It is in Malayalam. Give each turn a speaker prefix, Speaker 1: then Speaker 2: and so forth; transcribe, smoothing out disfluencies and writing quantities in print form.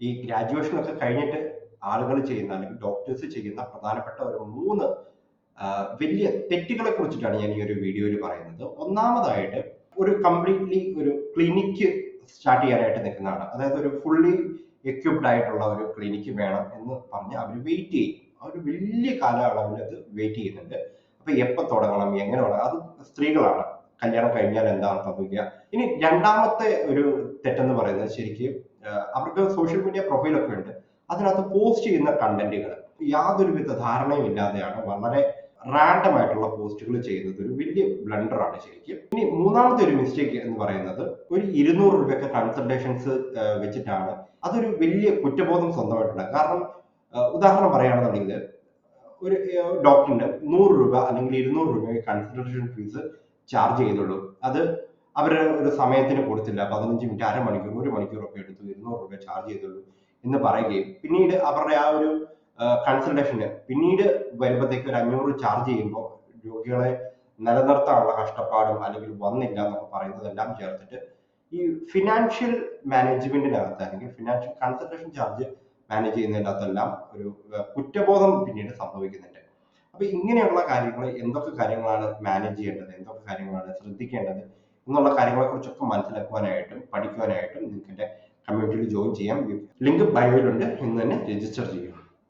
Speaker 1: ഈ ഗ്രാജുവേഷനൊക്കെ കഴിഞ്ഞിട്ട് ആളുകൾ ചെയ്യുന്ന അല്ലെങ്കിൽ ഡോക്ടേഴ്സ് ചെയ്യുന്ന പ്രധാനപ്പെട്ട ഒരു 3 വലിയ തെറ്റുകളെ കുറിച്ചിട്ടാണ് ഞാൻ ഈ ഒരു വീഡിയോയിൽ പറയുന്നത്. ഒന്നാമതായിട്ട് ഒരു കംപ്ലീറ്റ്ലി ഒരു ക്ലിനിക്ക് സ്റ്റാർട്ട് ചെയ്യാനായിട്ട് നിൽക്കുന്നതാണ്. അതായത് ഒരു ഫുള്ളി എക്യുപ്ഡ് ആയിട്ടുള്ള ഒരു ക്ലിനിക്ക് വേണം എന്ന് പറഞ്ഞ് അവർ വെയിറ്റ് ചെയ്യും. അവർ വലിയ കാലയളവിൽ അത് വെയിറ്റ് ചെയ്യുന്നുണ്ട്. അപ്പൊ എപ്പോൾ തുടങ്ങണം, എങ്ങനെ തുടങ്ങണം, അത് സ്ത്രീകളാണ്. കല്യാണം കഴിഞ്ഞാൽ എന്താണ് സംഭവിക്കുക. ഇനി രണ്ടാമത്തെ ഒരു തെറ്റെന്ന് പറയുന്നത് ശരിക്കും അവർക്ക് സോഷ്യൽ മീഡിയ പ്രൊഫൈലൊക്കെ ഉണ്ട്. അതിനകത്ത് പോസ്റ്റ് ചെയ്യുന്ന കണ്ടന്റുകൾ യാതൊരുവിധ ധാരണയും ഇല്ലാതെയാണ് വളരെ റാൻഡം ആയിട്ടുള്ള പോസ്റ്റുകൾ ചെയ്യുന്നത്. ഒരു വലിയ ബ്ലണ്ടർ ആണ് ശരിക്കും. ഇനി മൂന്നാമത്തെ ഒരു മിസ്റ്റേക്ക് എന്ന് പറയുന്നത് ഒരു 200 രൂപയൊക്കെ കൺസൾട്ടേഷൻസ് വെച്ചിട്ടാണ്. അതൊരു വലിയ കുറ്റബോധം സ്വന്തമായിട്ടുണ്ട്. കാരണം ഉദാഹരണം പറയുകയാണെന്നുണ്ടെങ്കിൽ ഒരു ഡോക്ടറിന് 100 രൂപ അല്ലെങ്കിൽ 200 രൂപ കൺസൾട്ടേഷൻ ഫീസ് ചാർജ് ചെയ്തുള്ളൂ. അത് അവരുടെ ഒരു സമയത്തിന് കൊടുത്തില്ല, 15 മിനിറ്റ്, അരമണിക്കൂർ, 1 മണിക്കൂറൊക്കെ എടുത്തു 200 രൂപ ചാർജ് ചെയ്തുള്ളൂ എന്ന് പറയുകയും പിന്നീട് അവരുടെ ആ ഒരു കൺസൾട്ടേഷന് പിന്നീട് വരുമ്പോഴത്തേക്ക് ഒരു 500 ചാർജ് ചെയ്യുമ്പോൾ രോഗികളെ നിലനിർത്താനുള്ള കഷ്ടപ്പാടും അല്ലെങ്കിൽ വന്നില്ല എന്നൊക്കെ പറയുന്നതെല്ലാം ചേർത്തിട്ട് ഈ ഫിനാൻഷ്യൽ മാനേജ്മെന്റിനകത്ത് അല്ലെങ്കിൽ ഫിനാൻഷ്യൽ കൺസൾട്ടേഷൻ ചാർജ് മാനേജ് ചെയ്യുന്നതിനകത്തെല്ലാം ഒരു കുറ്റബോധം പിന്നീട് സംഭവിക്കുന്നുണ്ട്. അപ്പൊ ഇങ്ങനെയുള്ള കാര്യങ്ങൾ, എന്തൊക്കെ കാര്യങ്ങളാണ് മാനേജ് ചെയ്യേണ്ടത്, എന്തൊക്കെ കാര്യങ്ങളാണ് ശ്രദ്ധിക്കേണ്ടത് എന്നുള്ള കാര്യങ്ങളെ കുറിച്ചൊക്കെ മനസ്സിലാക്കുവാനായിട്ടും പഠിക്കുവാനായിട്ടും നിങ്ങൾക്ക് എന്റെ കമ്മ്യൂണിറ്റിയിൽ ജോയിൻ ചെയ്യാം. ലിങ്ക് ബയോയിലുണ്ട്. ഇന്ന് തന്നെ രജിസ്റ്റർ ചെയ്യും.